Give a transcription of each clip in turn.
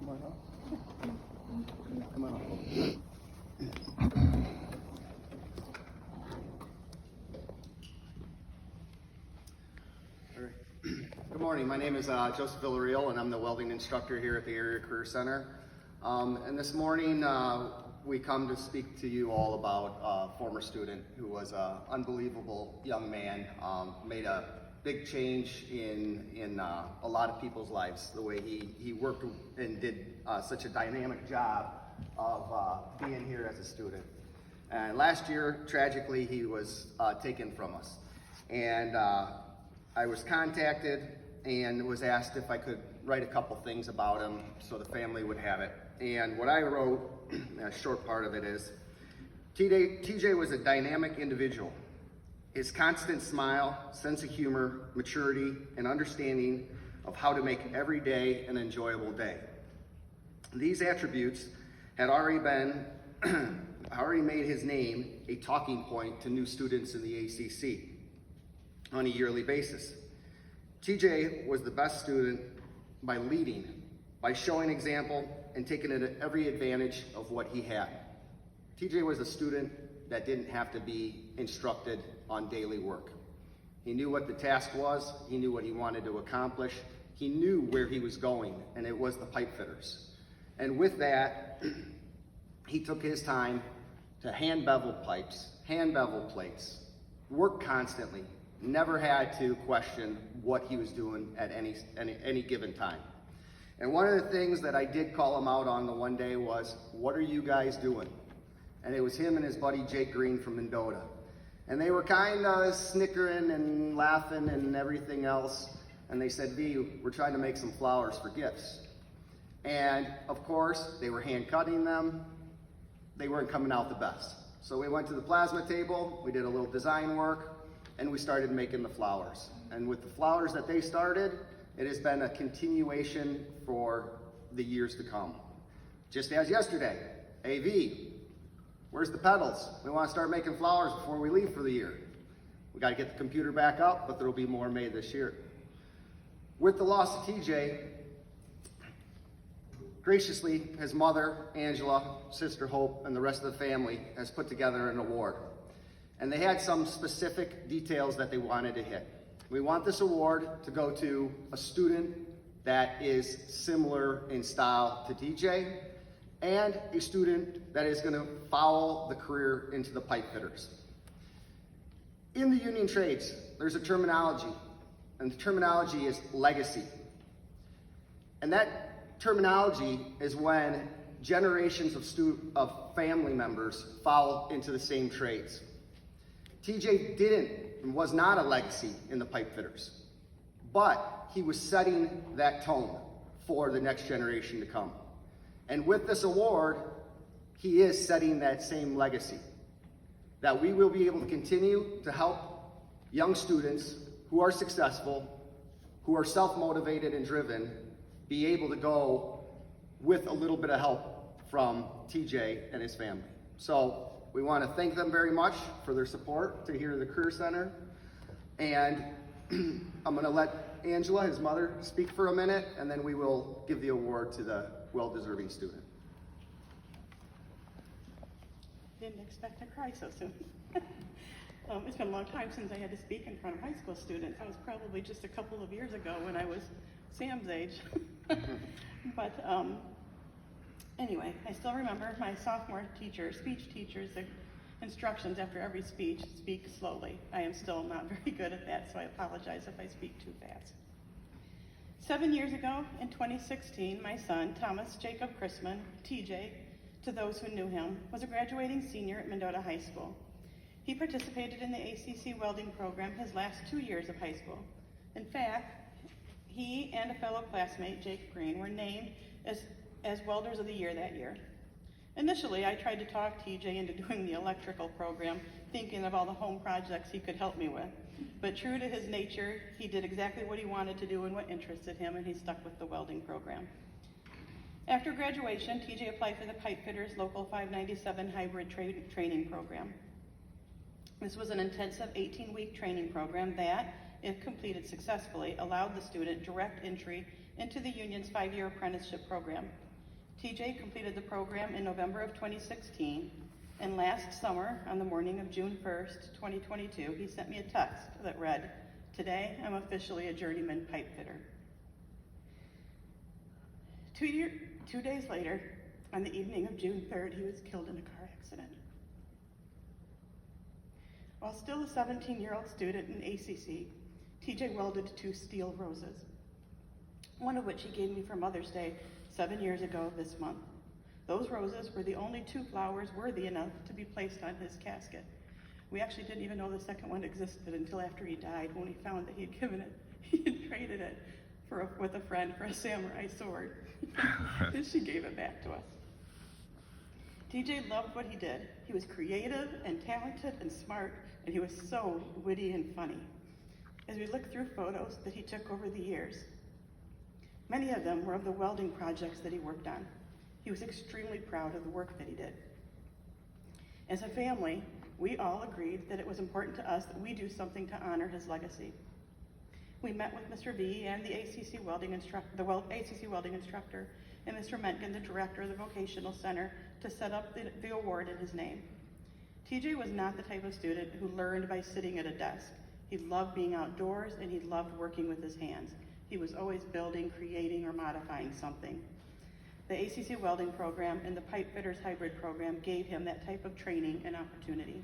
Come on up. Come on up. Good morning. My name is Joseph Villarreal, and I'm the welding instructor here at the Area Career Center. And this morning, we come to speak to you all about a former student who was an unbelievable young man, made a big change in a lot of people's lives, the way he worked and did such a dynamic job of being here as a student. And last year, tragically, he was taken from us. And I was contacted and was asked if I could write a couple things about him so the family would have it. And what I wrote, a short part of it is, TJ was a dynamic individual. His constant smile, sense of humor, maturity, and understanding of how to make every day an enjoyable day. These attributes had already made his name a talking point to new students in the ACC on a yearly basis. TJ was the best student by leading, by showing example, and taking every advantage of what he had. TJ was a student that didn't have to be instructed on daily work. He knew what the task was, he knew what he wanted to accomplish, he knew where he was going, and it was the pipe fitters. And with that, he took his time to hand bevel pipes, hand bevel plates, work constantly, never had to question what he was doing at any given time. And one of the things that I did call him out on the one day was, what are you guys doing? And it was him and his buddy Jake Green from Mendota. And they were kind of snickering and laughing and everything else. And they said, V, we're trying to make some flowers for gifts. And of course, they were hand cutting them. They weren't coming out the best. So we went to the plasma table, we did a little design work, and we started making the flowers. And with the flowers that they started, it has been a continuation for the years to come. Just as yesterday, AV, where's the pedals? We want to start making flowers before we leave for the year. We got to get the computer back up, but there'll be more made this year. With the loss of TJ, graciously, his mother, Angela, sister Hope, and the rest of the family has put together an award. And they had some specific details that they wanted to hit. We want this award to go to a student that is similar in style to TJ, and a student that is going to follow the career into the pipe fitters. In the union trades, there's a terminology, and the terminology is legacy. And that terminology is when generations of family members follow into the same trades. TJ was not a legacy in the pipe fitters, but he was setting that tone for the next generation to come. And with this award, he is setting that same legacy, that we will be able to continue to help young students who are successful, who are self-motivated and driven, be able to go with a little bit of help from TJ and his family. So we want to thank them very much for their support to here at the Career Center. And I'm going to let Angela, his mother, speak for a minute, and then we will give the award to the well-deserving student. Didn't expect to cry so soon. It's been a long time since I had to speak in front of high school students. That was probably just a couple of years ago when I was Sam's age. But anyway, I still remember my sophomore teacher, speech teacher's instructions after every speech: speak slowly. I am still not very good at that, so I apologize if I speak too fast. 7 years ago, in 2016, my son, Thomas Jacob Christmann, TJ, to those who knew him, was a graduating senior at Mendota High School. He participated in the ACC welding program his last 2 years of high school. In fact, he and a fellow classmate, Jake Green, were named as Welders of the Year that year. Initially, I tried to talk TJ into doing the electrical program, thinking of all the home projects he could help me with. But true to his nature, he did exactly what he wanted to do and what interested him, and he stuck with the welding program. After graduation, TJ applied for the Pipefitters Local 597 hybrid training program. This was an intensive 18-week training program that, if completed successfully, allowed the student direct entry into the union's 5-year apprenticeship program. TJ completed the program in November of 2016, and last summer, on the morning of June 1st, 2022, he sent me a text that read, "Today, I'm officially a Journeyman Pipefitter." 2 days later, on the evening of June 3rd, he was killed in a car accident. While still a 17-year-old student in ACC, TJ welded 2 steel roses, one of which he gave me for Mother's Day 7 years ago this month. Those roses were the only 2 flowers worthy enough to be placed on his casket. We actually didn't even know the second one existed until after he died, when we found that he had traded it with a friend for a samurai sword. And she gave it back to us. TJ loved what he did. He was creative and talented and smart, and he was so witty and funny. As we look through photos that he took over the years, many of them were of the welding projects that he worked on. He was extremely proud of the work that he did. As a family, we all agreed that it was important to us that we do something to honor his legacy. We met with Mr. V and the ACC welding instructor, and Mr. Mentgen, the director of the Vocational Center, to set up the award in his name. TJ was not the type of student who learned by sitting at a desk. He loved being outdoors, and he loved working with his hands. He was always building, creating, or modifying something. The ACC welding program and the Pipefitters hybrid program gave him that type of training and opportunity.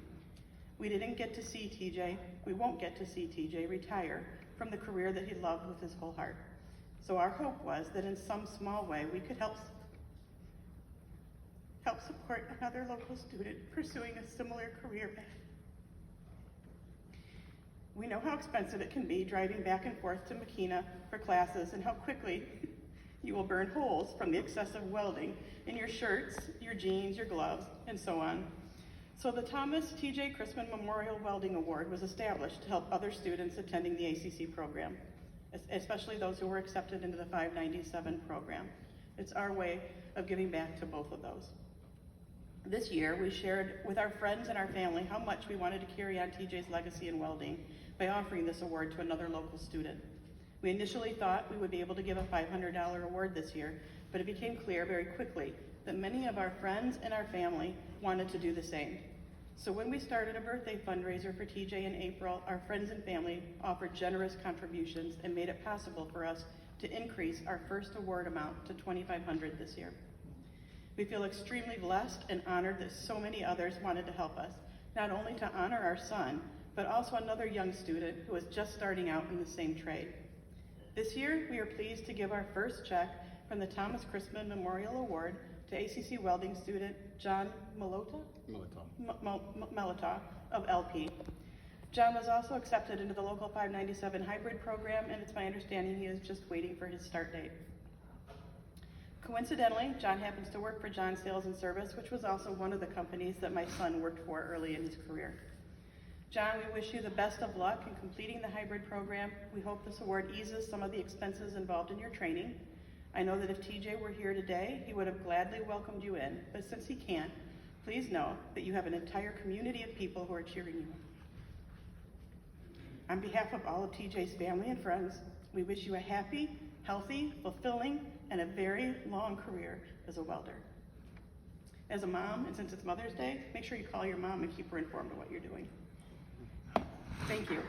We didn't get to see TJ, we won't get to see TJ retire from the career that he loved with his whole heart. So our hope was that in some small way we could help support another local student pursuing a similar career path. We know how expensive it can be driving back and forth to Makina for classes, and how quickly you will burn holes from the excessive welding in your shirts, your jeans, your gloves, and so on. So the Thomas T.J. Christmann Memorial Welding Award was established to help other students attending the ACC program, especially those who were accepted into the 597 program. It's our way of giving back to both of those. This year, we shared with our friends and our family how much we wanted to carry on TJ's legacy in welding by offering this award to another local student. We initially thought we would be able to give a $500 award this year, but it became clear very quickly that many of our friends and our family wanted to do the same. So when we started a birthday fundraiser for TJ in April, our friends and family offered generous contributions and made it possible for us to increase our first award amount to $2,500 this year. We feel extremely blessed and honored that so many others wanted to help us, not only to honor our son, but also another young student who is just starting out in the same trade. This year, we are pleased to give our first check from the Thomas Christmann Memorial Award to ACC welding student John Mendota of LP. John was also accepted into the local 597 hybrid program, and it's my understanding he is just waiting for his start date. Coincidentally, John happens to work for John Sales and Service, which was also one of the companies that my son worked for early in his career. John, we wish you the best of luck in completing the hybrid program. We hope this award eases some of the expenses involved in your training. I know that if TJ were here today, he would have gladly welcomed you in, but since he can't, please know that you have an entire community of people who are cheering you on. On behalf of all of TJ's family and friends, we wish you a happy, healthy, fulfilling, and a very long career as a welder. As a mom, and since it's Mother's Day, make sure you call your mom and keep her informed of what you're doing. Thank you.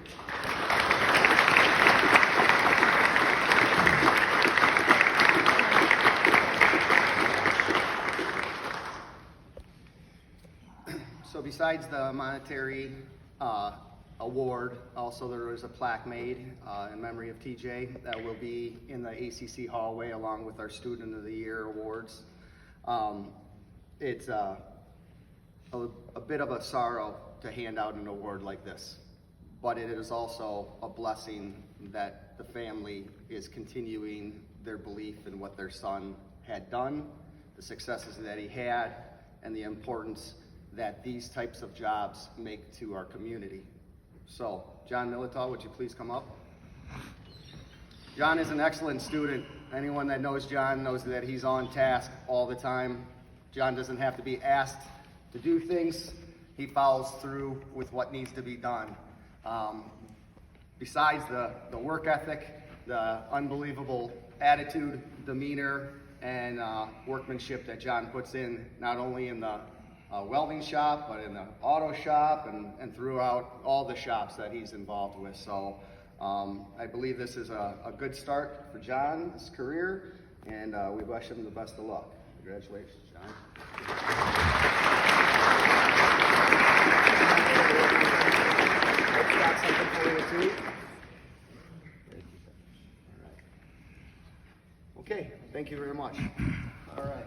So besides the monetary award, also there was a plaque made in memory of TJ that will be in the ACC hallway along with our Student of the Year awards. It's a bit of a sorrow to hand out an award like this, but it is also a blessing that the family is continuing their belief in what their son had done, the successes that he had, and the importance that these types of jobs make to our community. So, John Mendota, would you please come up? John is an excellent student. Anyone that knows John knows that he's on task all the time. John doesn't have to be asked to do things. He follows through with what needs to be done. Besides the work ethic, the unbelievable attitude, demeanor, and workmanship that John puts in, not only in the welding shop, but in the auto shop and throughout all the shops that he's involved with. So I believe this is a good start for John's career, and we wish him the best of luck. Congratulations, John. Got something for you too? Okay, thank you very much. All right.